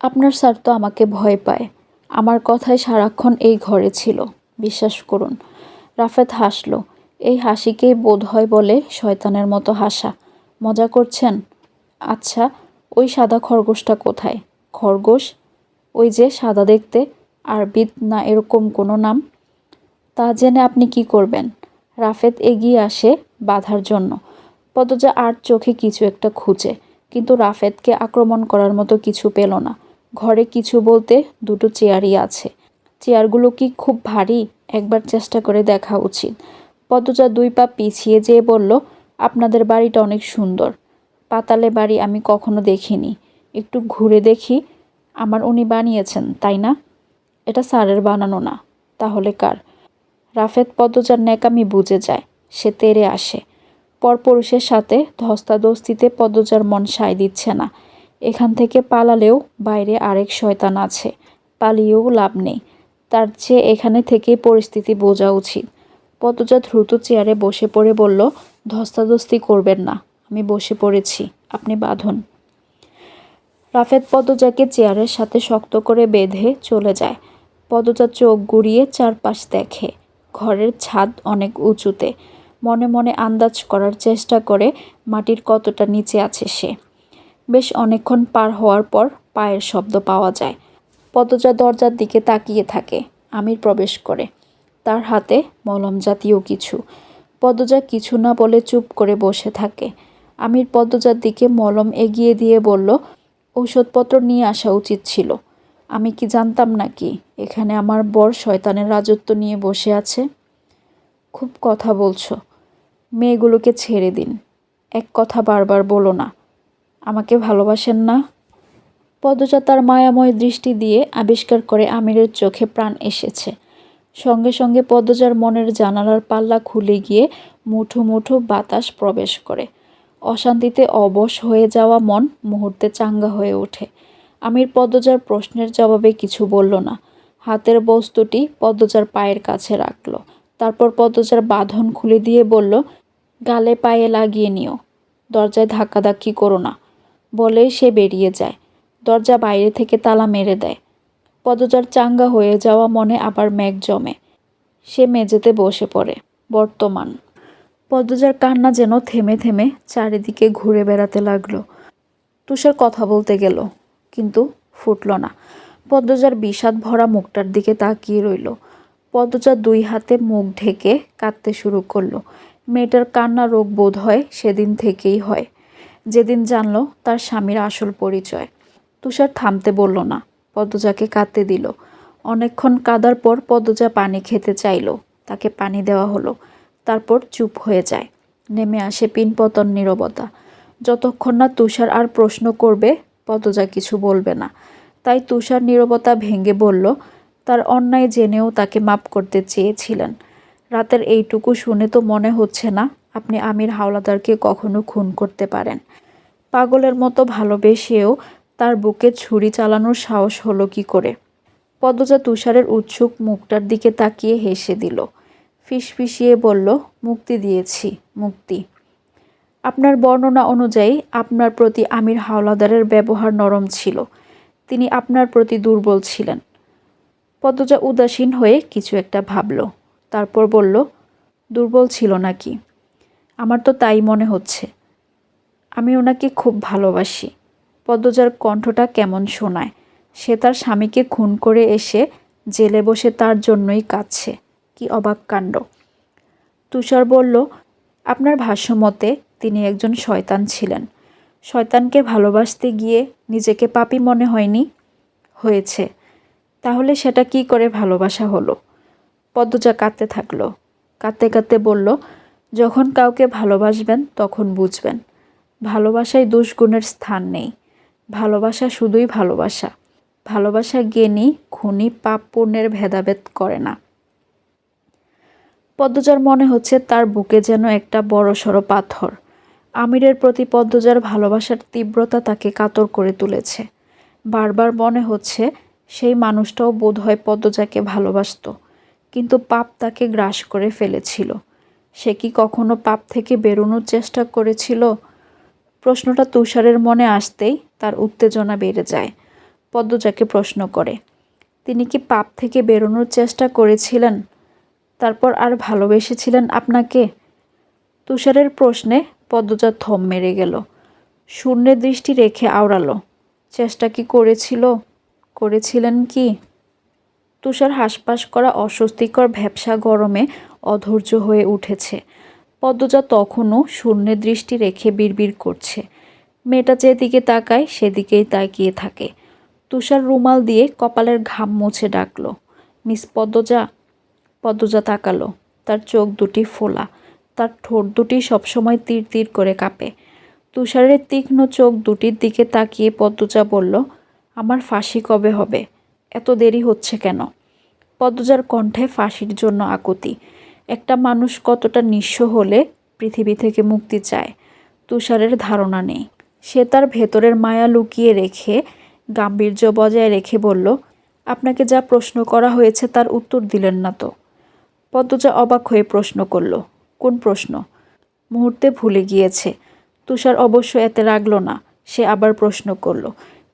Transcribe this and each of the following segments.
আপনার স্যার তো আমাকে ভয় পায়। আমার কথায় সারাক্ষণ এই ঘরে ছিল, বিশ্বাস করুন। রাফেত হাসল। এই হাসিকেই বোধ হয় বলে শয়তানের মতো হাসা। মজা করছেন? আচ্ছা, ওই সাদা খরগোশটা কোথায়? খরগোশ? ওই যে সাদা দেখতে, আরবিদ না এরকম কোনো নাম? তা জেনে আপনি কি করবেন? রাফেত এগিয়ে আসে বাধার জন্য। পদজা আর চোখে কিছু একটা খুঁজে, কিন্তু রাফেতকে আক্রমণ করার মতো কিছু পেল না। ঘরে কিছু বলতে দুটো চেয়ারই আছে। চেয়ারগুলো কি খুব ভারী? একবার চেষ্টা করে দেখা উচিত। পদজা 2 পা পিছিয়ে যেয়ে বলল, আপনাদের বাড়িটা অনেক সুন্দর। পাতালে বাড়ি আমি কখনো দেখিনি। একটু ঘুরে দেখি। আমার উনি বানিয়েছেন, তাই না? এটা স্যারের বানানো না। তাহলে কার? রাফেত পদজার ন্যাকামি বুঝে যায়। সে তেড়ে আসে। পরপুরুষের সাথে ধস্তাধস্তিতে পদজার মন সায় দিচ্ছে না। এখান থেকে পালালেও বাইরে আরেক শয়তান আছে। পালিয়েও লাভ নেই। তার চেয়ে এখানে থেকেই পরিস্থিতি বোঝা উচিত। পদজা দ্রুত চেয়ারে বসে পড়ে বলল, ধস্তাধস্তি করবেন না। আমি বসে পড়েছি, আপনি বাঁধুন। রাফেত পদজাকে চেয়ারের সাথে শক্ত করে বেঁধে চলে যায়। পদজা চোখ ঘুরিয়ে চারপাশ দেখে। ঘরের ছাদ অনেক উঁচুতে। মনে মনে আন্দাজ করার চেষ্টা করে মাটির কতটা নিচে আছে সে। বেশ অনেকক্ষণ পার হওয়ার পর পায়ের শব্দ পাওয়া যায়। পদজা দরজার দিকে তাকিয়ে থাকে। আমির প্রবেশ করে। তার হাতে মলম জাতীয় কিছু। পদজা কিছু না বলে চুপ করে বসে থাকে। আমির পদজার দিকে মলম এগিয়ে দিয়ে বলল, ঔষধপত্র নিয়ে আসা উচিত ছিল। আমি কি জানতাম নাকি এখানে আমার বর শয়তানের রাজত্ব নিয়ে বসে আছে? খুব কথা বলছো। মেয়েগুলোকে ছেড়ে দিন। এক কথা বারবার বলো না। আমাকে ভালোবাসেন না? পদজা তার মায়াময় দৃষ্টি দিয়ে আবিষ্কার করে আমিরের চোখে প্রাণ এসেছে। সঙ্গে সঙ্গে পদজার মনের জানালার পাল্লা খুলে গিয়ে মুঠো মুঠো বাতাস প্রবেশ করে। অশান্তিতে অবশ হয়ে যাওয়া মন মুহূর্তে চাঙ্গা হয়ে ওঠে। আমির পদজার প্রশ্নের জবাবে কিছু বলল না। হাতের বস্তুটি পদজার পায়ের কাছে রাখল। তারপর পদজার বাঁধন খুলে দিয়ে বলল, গালে পায়ে লাগিয়ে নিও। দরজায় ধাক্কাধাক্কি করো না। বলেই সে বেরিয়ে যায়। দরজা বাইরে থেকে তালা মেরে দেয়। পদজার চাঙ্গা হয়ে যাওয়া মনে আবার মেঘ জমে। সে মেঝেতে বসে পড়ে। বর্তমান। পদজার কান্না যেন থেমে থেমে চারিদিকে ঘুরে বেড়াতে লাগলো। তুষার কথা বলতে গেল, কিন্তু ফুটল না। পদ্মজার বিষাদ ভরা মুখটার দিকে তাকিয়ে রইল। পদ্মজা 2 হাতে মুখ ঢেকে কাঁদতে শুরু করলো। মেয়েটার কান্না রোগ বোধ হয় সেদিন থেকেই হয়, যেদিন জানলো তার স্বামীর আসল পরিচয়। তুষার থামতে বলল না, পদ্মজাকে কাঁদতে দিল। অনেকক্ষণ কাঁদার পর পদ্মজা পানি খেতে চাইল। তাকে পানি দেওয়া হলো। তারপর চুপ হয়ে যায়। নেমে আসে পিনপতন নীরবতা। যতক্ষণ না তুষার আর প্রশ্ন করবে, পদ্মজা কিছু বলবে না। তাই তুষার নীরবতা ভেঙে বলল, তার অন্যায় জেনেও তাকে মাপ করতে চেয়েছিলেন। রাতের এইটুকু শুনে তো মনে হচ্ছে না আপনি আমির হাওলাদারকে কখনো খুন করতে পারেন। পাগলের মতো ভালোবেসেও তার বুকে ছুরি চালানোর সাহস হলো কি করে? পদ্মজা তুষারের উৎসুক মুখটার দিকে তাকিয়ে হেসে দিল। ফিসফিসিয়ে বলল, মুক্তি দিয়েছি, মুক্তি। আপনার বর্ণনা অনুযায়ী আপনার প্রতি আমির হাওলাদারের ব্যবহার নরম ছিল। তিনি আপনার প্রতি দুর্বল ছিলেন। পদ্মজা উদাসীন হয়ে কিছু একটা ভাবল। তারপর বলল, দুর্বল ছিল নাকি? আমার তো তাই মনে হচ্ছে। আমি ওনাকে খুব ভালোবাসি। পদ্মজার কণ্ঠটা কেমন শোনায়। সে তার স্বামীকে খুন করে এসে জেলে বসে তার জন্যই কাঁদছে। কি অবাক কাণ্ড। তুষার বলল, আপনার ভাষ্যমতে তিনি একজন শয়তান ছিলেন। শয়তানকে ভালোবাসতে গিয়ে নিজেকে পাপী মনে হয়নি? হয়েছে। তাহলে সেটা কি করে ভালোবাসা হলো? পদ্মজা কাঁদতে থাকলো। কাঁদতে কাঁদতে বলল, যখন কাউকে ভালোবাসবেন তখন বুঝবেন। ভালোবাসায় দুষ্গুণের স্থান নেই। ভালোবাসা শুধুই ভালোবাসা। ভালোবাসা জ্ঞানী খুনি পাপ পুণ্যের ভেদাভেদ করে না। পদ্মজার মনে হচ্ছে তার বুকে যেন একটা বড়সড় পাথর। আমিরের প্রতি পদ্মজার ভালোবাসার তীব্রতা তাকে কাতর করে তুলেছে। বারবার মনে হচ্ছে সেই মানুষটাও বোধহয় পদ্মজাকে ভালোবাসত, কিন্তু পাপ তাকে গ্রাস করে ফেলেছিল। সে কি কখনো পাপ থেকে বেরোনোর চেষ্টা করেছিল? প্রশ্নটা তুষারের মনে আসতেই তার উত্তেজনা বেড়ে যায়। পদ্মজাকে প্রশ্ন করে। তিনি কি পাপ থেকে বেরোনোর চেষ্টা করেছিলেন, তারপর আর ভালোবেসেছিলেন আপনাকে? তুষারের প্রশ্নে পদ্মজা থম মেরে গেল। শূন্যে দৃষ্টি রেখে আওড়ালো, চেষ্টা কি করেছিলেন কি? তুষার হাসপাস করা অস্বস্তিকর ভ্যাপসা গরমে অধৈর্য হয়ে উঠেছে। পদ্মজা তখনও শূন্যে দৃষ্টি রেখে বিড়বিড় করছে। মেয়েটা যেদিকে তাকায় সেদিকেই তাকিয়ে থাকে। তুষার রুমাল দিয়ে কপালের ঘাম মুছে ডাকল, মিস পদ্মজা। পদ্মজা তাকালো। তার চোখ দুটি ফোলা, তার ঠোঁট দুটি সবসময় তীর তীর করে কাঁপে। তুষারের তীক্ষ্ণ চোখ দুটির দিকে তাকিয়ে পদ্মজা বলল, আমার ফাঁসি কবে হবে? এত দেরি হচ্ছে কেন? পদ্মজার কণ্ঠে ফাঁসির জন্য আকুতি। একটা মানুষ কতটা নিঃস্ব হলে পৃথিবী থেকে মুক্তি চায়, তুষারের ধারণা নেই। সে তার ভেতরের মায়া লুকিয়ে রেখে গাম্ভীর্য বজায় রেখে বলল, আপনাকে যা প্রশ্ন করা হয়েছে তার উত্তর দিলেন না তো? পদ্মজা অবাক হয়ে প্রশ্ন করল, কোন প্রশ্ন? মুহূর্তে ভুলে গিয়েছে। তুষার অবশ্য এতে রাগল না। সে আবার প্রশ্ন করল,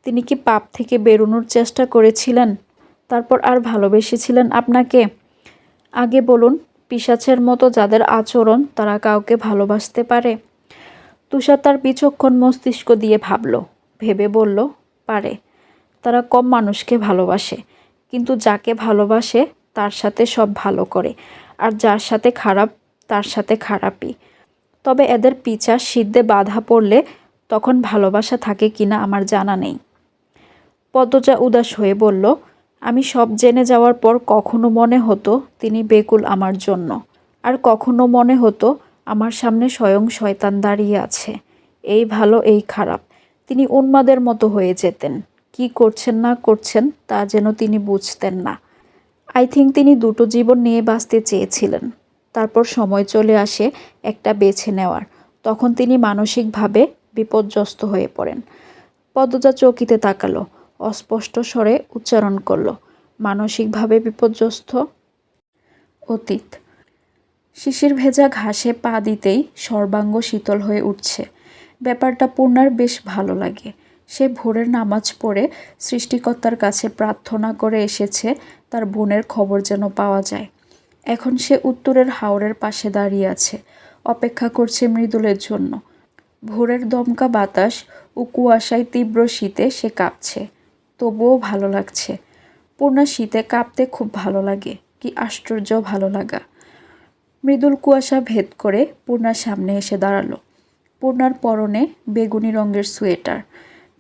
তিনি কি পাপ থেকে বেরোনোর চেষ্টা করেছিলেন, তারপর আর ভালোবেসেছিলেন আপনাকে? আগে বলুন, পিশাচের মতো যাদের আচরণ তারা কাউকে ভালোবাসতে পারে? তুষার তার বিচক্ষণ মস্তিষ্ক দিয়ে ভাবল, ভেবে বলল, পারে। তারা কম মানুষকে ভালোবাসে, কিন্তু যাকে ভালোবাসে তার সাথে সব ভালো করে, আর যার সাথে খারাপ তার সাথে খারাপই। তবে এদের পিছা সিদ্ধে বাধা পড়লে তখন ভালোবাসা থাকে কিনা আমার জানা নেই। পদ্মজা উদাস হয়ে বলল, আমি সব জেনে যাওয়ার পর কখনো মনে হতো তিনি বেকুল আমার জন্য, আর কখনো মনে হতো আমার সামনে স্বয়ং শয়তান দাঁড়িয়ে আছে। এই ভালো এই খারাপ, তিনি উন্মাদের মতো হয়ে যেতেন। কি করছেন না করছেন তা যেন তিনি বুঝতেন না। আই থিঙ্ক তিনি দুটো জীবন নিয়ে বাঁচতে চেয়েছিলেন। তারপর সময় চলে আসে একটা বেছে নেওয়ার, তখন তিনি মানসিকভাবে বিপর্যস্ত হয়ে পড়েন। পদ্মজা চকিতে তাকালো, অস্পষ্ট স্বরে উচ্চারণ করল, মানসিকভাবে বিপর্যস্ত। অতীত। শিশির ভেজা ঘাসে পা দিতেই সর্বাঙ্গ শীতল হয়ে উঠছে। ব্যাপারটা পূর্ণার বেশ ভালো লাগে। সে ভোরের নামাজ পড়ে সৃষ্টিকর্তার কাছে প্রার্থনা করে এসেছে তার বোনের খবর যেন পাওয়া যায়। এখন সে উত্তরের হাওরের পাশে দাঁড়িয়ে আছে, অপেক্ষা করছে মৃদুলের জন্য। ভোরের দমকা বাতাস ও কুয়াশায় তীব্র শীতে সে কাঁপছে, তবুও ভালো লাগছে। পূর্ণা শীতে কাঁপতে খুব ভালো লাগে, কি আশ্চর্য ভালো লাগা। মৃদুল কুয়াশা ভেদ করে পূর্ণার সামনে এসে দাঁড়ালো। পূর্ণার পরনে বেগুনি রঙের সোয়েটার,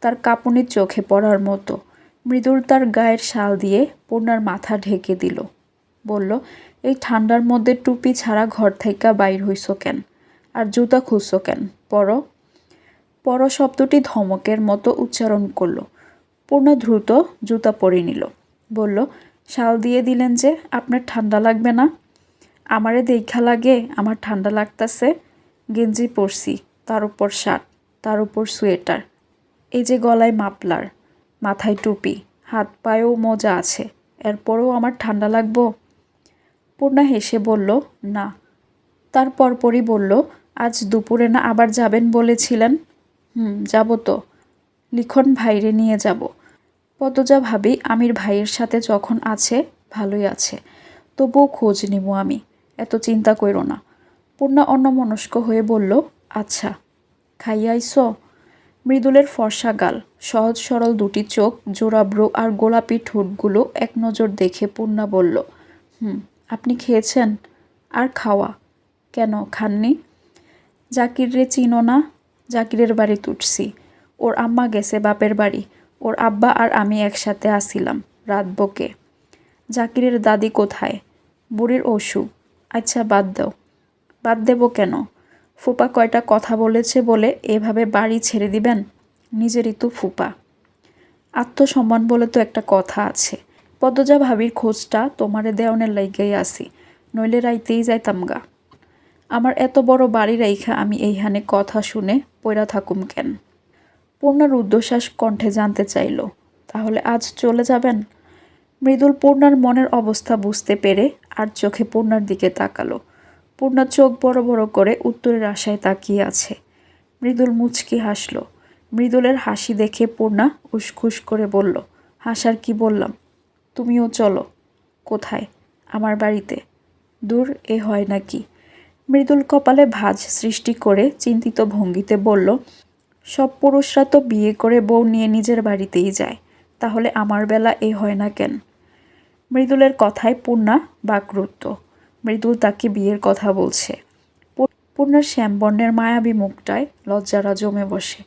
তার কাঁপুনি চোখে পড়ার মতো। মৃদুল তার গায়ের শাল দিয়ে পূর্ণার মাথা ঢেকে দিল। বলল, এই ঠান্ডার মধ্যে টুপি ছাড়া ঘর থেকে বাইর হইছ কেন? আর জুতা খুঁজছ কেন? পর শব্দটি ধমকের মতো উচ্চারণ করল। পূর্ণা দ্রুত জুতা পরে নিল। বলল, শাল দিয়ে দিলেন যে, আপনার ঠান্ডা লাগবে না? আমারে দেখা লাগে আমার ঠান্ডা লাগতাছে। গেঞ্জি পরছি, তার উপর শার্ট, তার উপর সোয়েটার, এই যে গলায় মাফলার, মাথায় টুপি, হাত পায়েও মোজা আছে, এরপরেও আমার ঠান্ডা লাগবো? পূর্ণা হেসে বলল, না। তার পরপরই বলল, আজ দুপুরে না আবার যাবেন বলেছিলেন? যাব তো। লিখন ভাইরে নিয়ে যাব। পদ্মজা ভাবি আমির ভাইয়ের সাথে যখন আছে ভালোই আছে, তবুও খোঁজ নিব আমি, এত চিন্তা কইরো না। পূর্ণা অন্যমনস্ক হয়ে বলল, আচ্ছা। খাইয়া আইসো? মৃদুলের ফর্সা গাল, সহজ সরল দুটি চোখ, জোড়া ব্রু আর গোলাপি ঠোঁটগুলো এক নজর দেখে পূর্ণা বলল, আপনি খেয়েছেন? আর খাওয়া কেন, খাননি? জাকির রে চিনো না? জাকিরের বাড়ি তুটছি। ওর আম্মা গেছে বাপের বাড়ি, ওর আব্বা আর আমি একসাথে আসিলাম রাত বকে। জাকিরের দাদি কোথায়? বুড়ির অসুখ। আচ্ছা বাদ দাও। বাদ দেব কেন? ফুপা কয়টা কথা বলেছে বলে এভাবে বাড়ি ছেড়ে দিবেন? নিজেরই তো ফুপা। আত্মসম্মান বলে তো একটা কথা আছে। পদ্মজা ভাবির খোঁজটা তোমারে দেওয়ানের লাইগাই আসি, নইলে রাইতেই যাইতাম গা। আমার এত বড় বাড়ি রাইখা আমি এইখানে কথা শুনে পইরা থাকুম কেন? পূর্ণার রুদ্ধশ্বাস কণ্ঠে জানতে চাইল, তাহলে আজ চলে যাবেন? মৃদুল পূর্ণার মনের অবস্থা বুঝতে পেরে আর চোখে পূর্ণার দিকে তাকালো। পূর্ণার চোখ বড় বড় করে উত্তরের আশায় তাকিয়ে আছে। মৃদুল মুচকি হাসল। মৃদুলের হাসি দেখে পূর্ণা উসখুস করে বলল, হাসার কি বললাম? তুমিও চলো। কোথায়? আমার বাড়িতে। দূর, এ হয় নাকি? মৃদুল কপালে ভাঁজ সৃষ্টি করে চিন্তিত ভঙ্গিতে বলল, সব পুরুষরা তো বিয়ে করে বউ নিয়ে নিজের বাড়িতেই যায়, তাহলে আমার বেলা এ হয় না কেন? মৃদুলের কথায় পূর্ণা বাকরুদ্ধ। মৃদুল তাকে বিয়ের কথা বলছে। পূর্ণার শ্যামবর্ণের মায়াবী মুখটায় লজ্জারা জমে বসে।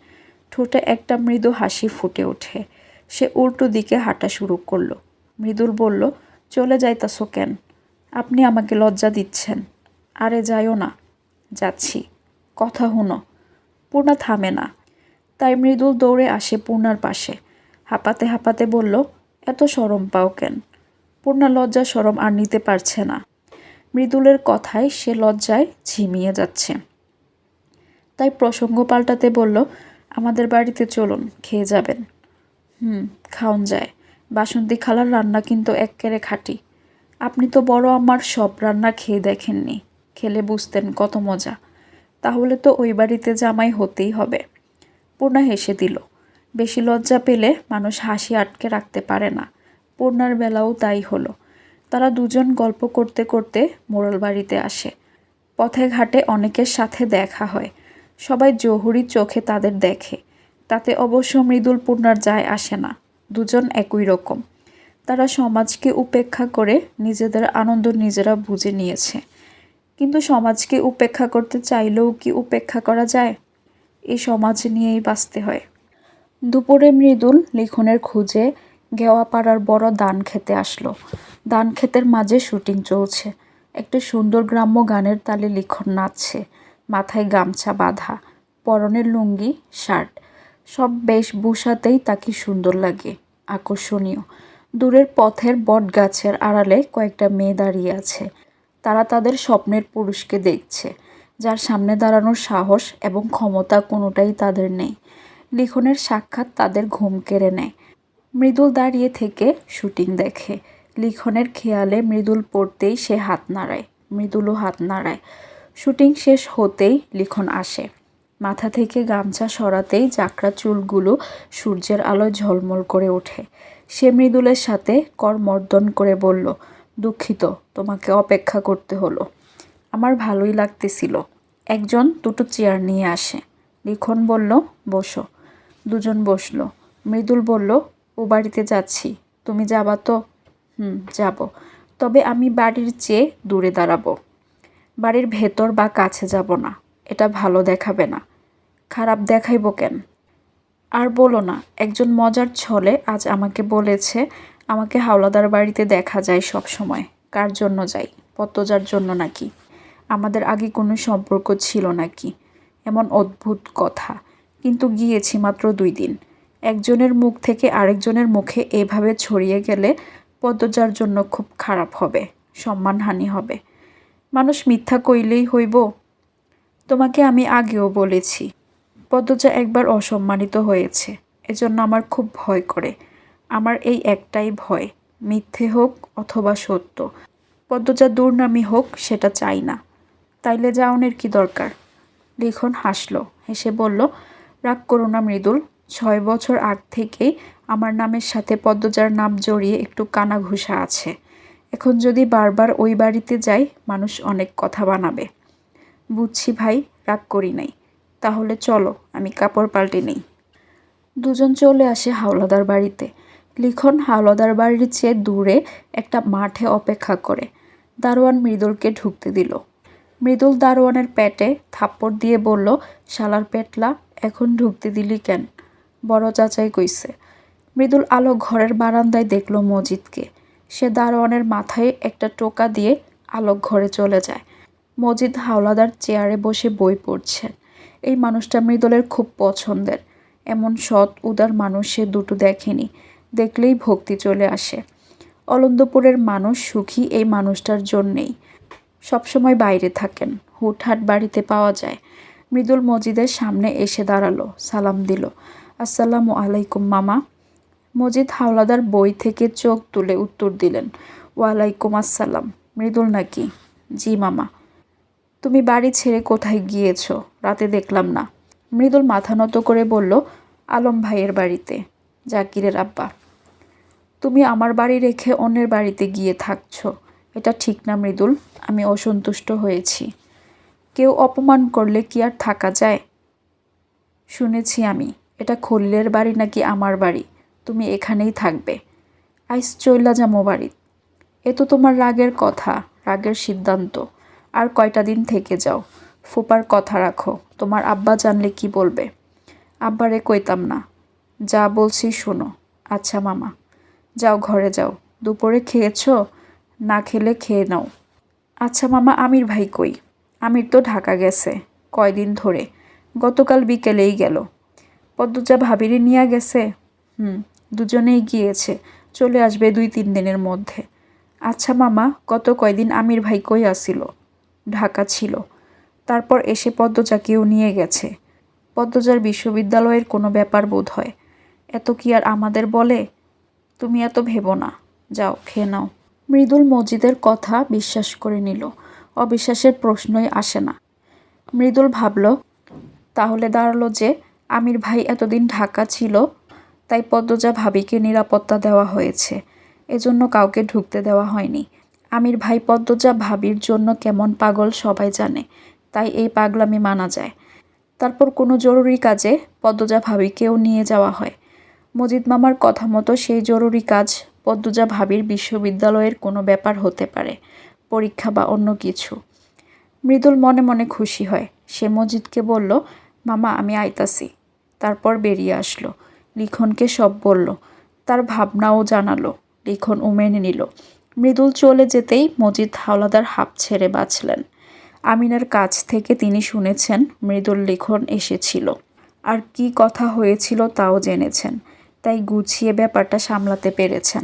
ঠোঁটে একটা মৃদু হাসি ফুটে ওঠে। সে উল্টো দিকে হাঁটা শুরু করলো। মৃদুল বলল, চলে যাইতাছো কেন? আপনি আমাকে লজ্জা দিচ্ছেন। আরে যাইও না। যাচ্ছি। কথা হুনো। পূর্ণা থামে না। তাই মৃদুল দৌড়ে আসে পূর্ণার পাশে। হাঁপাতে হাঁপাতে বলল, এত শরম পাও কেন? পূর্ণা লজ্জা শরম আর নিতে পারছে না। মৃদুলের কথায় সে লজ্জায় ঝিমিয়ে যাচ্ছে। তাই প্রসঙ্গ পাল্টাতে বলল, আমাদের বাড়িতে চলুন, খেয়ে যাবেন। খাওন যায়। বাসন্তী খালার রান্না কিন্তু এক্কেরে খাঁটি। আপনি তো বড় আমার সব রান্না খেয়ে দেখেননি, খেলে বুঝতেন কত মজা। তাহলে তো ওই বাড়িতে জামাই হতেই হবে। পূর্ণা হেসে দিল। বেশি লজ্জা পেলে মানুষ হাসি আটকে রাখতে পারে না। পূর্ণার বেলাও তাই হলো। তারা দুজন গল্প করতে করতে মোড়ল বাড়িতে আসে। পথে ঘাটে অনেকের সাথে দেখা হয়। সবাই জহুরি চোখে তাদের দেখে। তাতে অবশ্য মৃদুল পূর্ণার যায় আসে না। দুজন একই রকম। তারা সমাজকে উপেক্ষা করে নিজেদের আনন্দ নিজেরা বুঝে নিয়েছে। কিন্তু সমাজকে উপেক্ষা করতে চাইলেও কি উপেক্ষা করা যায়? এই সমাজ নিয়েই বাঁচতে হয়। দুপুরে মৃদুল লিখনের খুঁজে গেওয়াপাড়ার বড় ধান খেতে আসলো। ধান ক্ষেতের মাঝে শুটিং চলছে। একটা সুন্দর গ্রাম্য গানের তালে লিখন নাচছে। মাথায় গামছা বাঁধা, পরনে লুঙ্গি, শার্ট। সব বেশভূষাতেই তাকে সুন্দর লাগে, আকর্ষণীয়। দূরের পথের বট গাছের আড়ালে কয়েকটা মেয়ে দাঁড়িয়ে আছে। তারা তাদের স্বপ্নের পুরুষকে দেখছে, যার সামনে দাঁড়ানোর সাহস এবং ক্ষমতা কোনোটাই তাদের নেই। লিখনের সাক্ষাৎ তাদের ঘুম কেড়ে নেয়। মৃদুল দাঁড়িয়ে থেকে শুটিং দেখে। লিখনের খেয়ালে মৃদুল পড়তেই সে হাত নাড়ায়। মৃদুলও হাত নাড়ায়। শুটিং শেষ হতেই লিখন আসে। মাথা থেকে গামছা সরাতেই জাকরা চুলগুলো সূর্যের আলোয় ঝলমল করে ওঠে। সে মৃদুলের সাথে করমর্দন করে বলল, দুঃখিত, তোমাকে অপেক্ষা করতে হলো। আমার ভালোই লাগতেছিল। একজন দুটো চেয়ার নিয়ে আসে। লিখন বলল, বসো। দুজন বসলো। মৃদুল বলল, ও বাড়িতে যাচ্ছি, তুমি যাবা তো? যাব। তবে আমি বাড়ির চেয়ে দূরে দাঁড়াবো। বাড়ির ভেতর বা কাছে যাব না। এটা ভালো দেখাবে না। খারাপ দেখাইব কেন? আর বলো না, একজন মজার ছলে আজ আমাকে বলেছে আমাকে হাওলাদার বাড়িতে দেখা যায় সব সময়। কার জন্য যাই? পদ্মজার জন্য নাকি? আমাদের আগে কোনো সম্পর্ক ছিল নাকি? এমন অদ্ভুত কথা। কিন্তু গিয়েছি মাত্র 2 দিন। একজনের মুখ থেকে আরেকজনের মুখে এভাবে ছড়িয়ে গেলে পদ্মজার জন্য খুব খারাপ হবে, সম্মানহানি হবে। মানুষ মিথ্যা কইলেই হইব? তোমাকে আমি আগেও বলেছি, পদ্মজা একবার অসম্মানিত হয়েছে। এজন্য আমার খুব ভয় করে। আমার এই একটাই ভয়, মিথ্যে হোক অথবা সত্য, পদ্মজা দুর্নামি হোক, সেটা চাই না। তাইলে যাওনের কি দরকার? লিখন হাসল। হেসে বলল, রাগ করো না মৃদুল। 6 বছর আগ থেকেই আমার নামের সাথে পদ্মজার নাম জড়িয়ে একটু কানাঘুষা আছে। এখন যদি বারবার ওই বাড়িতে যাই, মানুষ অনেক কথা বানাবে। বুঝছি ভাই, রাগ করি নাই। তাহলে চলো, আমি কাপড় পাল্টে নেই। দুজন চলে আসে হাওলাদার বাড়িতে। লিখন হাওলাদার বাড়ির চেয়ে দূরে একটা মাঠে অপেক্ষা করে। দারোয়ান মৃদুলকে ঢুকতে দিল। মৃদুল দারোয়ানের পেটে থাপ্পড় দিয়ে বলল, শালার পেটলা, এখন ঢুকতে দিলি কেন? বড় চাচাই কইছে। মৃদুল আলো ঘরের বারান্দায় দেখল মজিদকে। সে দারোয়ানের মাথায় একটা টোকা দিয়ে আলোক ঘরে চলে যায়। মজিদ হাওলাদার চেয়ারে বসে বই পড়ছে। এই মানুষটা মৃদুলের খুব পছন্দের। এমন সৎ উদার মানুষ সে দুটো দেখেনি। দেখলেই ভক্তি চলে আসে। অলন্দপুরের মানুষ সুখী এই মানুষটার জন্যেই। সবসময় বাইরে থাকেন, হুটহাট বাড়িতে পাওয়া যায়। মৃদুল মজিদের সামনে এসে দাঁড়ালো, সালাম দিল। আসসালামু আলাইকুম মামা। মজিদ হাওলাদার বই থেকে চোখ তুলে উত্তর দিলেন, ওয়ালাইকুম আসসালাম। মৃদুল নাকি? জি মামা। তুমি বাড়ি ছেড়ে কোথায় গিয়েছ? রাতে দেখলাম না। মৃদুল মাথা নত করে বলল, আলম ভাইয়ের বাড়িতে, জাকিরের আব্বা। তুমি আমার বাড়ি রেখে অন্যের বাড়িতে গিয়ে থাকছো, এটা ঠিক না মৃদুল। আমি অসন্তুষ্ট হয়েছি। কেউ অপমান করলে কি আর থাকা যায়? শুনেছি আমি, এটা খলিলের বাড়ি নাকি আমার বাড়ি, তুমি এখানেই থাকবে। আইস চইলা যামো বাড়ি। এ তো তোমার রাগের কথা, রাগের সিদ্ধান্ত। আর কয়টা দিন থেকে যাও। ফুপার কথা রাখো, তোমার আব্বা জানলে কি বলবে? আব্বারে কইতাম না, যা বলছি শোনো। আচ্ছা মামা, যাও ঘরে যাও। দুপুরে খেয়েছো? না খেলে খেয়ে নাও। আচ্ছা মামা, আমির ভাই কই? আমির তো ঢাকা গেছে কয়দিন ধরে, গতকাল বিকেলেই গেল। পদ্মজা ভাবিরে নিয়ে গেছে? দুজনেই গিয়েছে, চলে আসবে 2-3 দিনের মধ্যে। আচ্ছা মামা, গত কয়দিন আমির ভাই কই আসিল? ঢাকা ছিল। তারপর এসে পদ্মজাকেও নিয়ে গেছে। পদ্মজার বিশ্ববিদ্যালয়ের কোনো ব্যাপার বোধ হয়। এত কি আর আমাদের বলে? তুমি এত ভেবো না, যাও খেয়ে নাও। মৃদুল মজিদের কথা বিশ্বাস করে নিল। অবিশ্বাসের প্রশ্নই আসে না। মৃদুল ভাবল, তাহলে দাঁড়ালো যে আমির ভাই এতদিন ঢাকা ছিল, তাই পদ্মজা ভাবিকে নিরাপত্তা দেওয়া হয়েছে, এজন্য কাউকে ঢুকতে দেওয়া হয়নি। আমির ভাই পদ্মজা ভাবির জন্য কেমন পাগল সবাই জানে, তাই এই পাগলামি মানা যায়। তারপর কোনো জরুরি কাজে পদ্মজা ভাবিকেও নিয়ে যাওয়া হয়। মজিদ মামার কথা মতো সেই জরুরি কাজ পদ্মজা ভাবির বিশ্ববিদ্যালয়ের কোনো ব্যাপার হতে পারে, পরীক্ষা বা অন্য কিছু। মৃদুল মনে মনে খুশি হয়। সে মজিদকে বলল, মামা আমি আইতাছি। তারপর বেরিয়ে আসলো। লিখনকে সব বলল, তার ভাবনাও জানালো। লিখন মেনে নিল। মৃদুল চলে যেতেই মজিদ হাওলাদার হাঁপ ছেড়ে বাঁচলেন। আমিনার কাছ থেকে তিনি শুনেছেন মৃদুল লিখন এসেছিল, আর কি কথা হয়েছিল তাও জেনেছেন, তাই গুছিয়ে ব্যাপারটা সামলাতে পেরেছেন।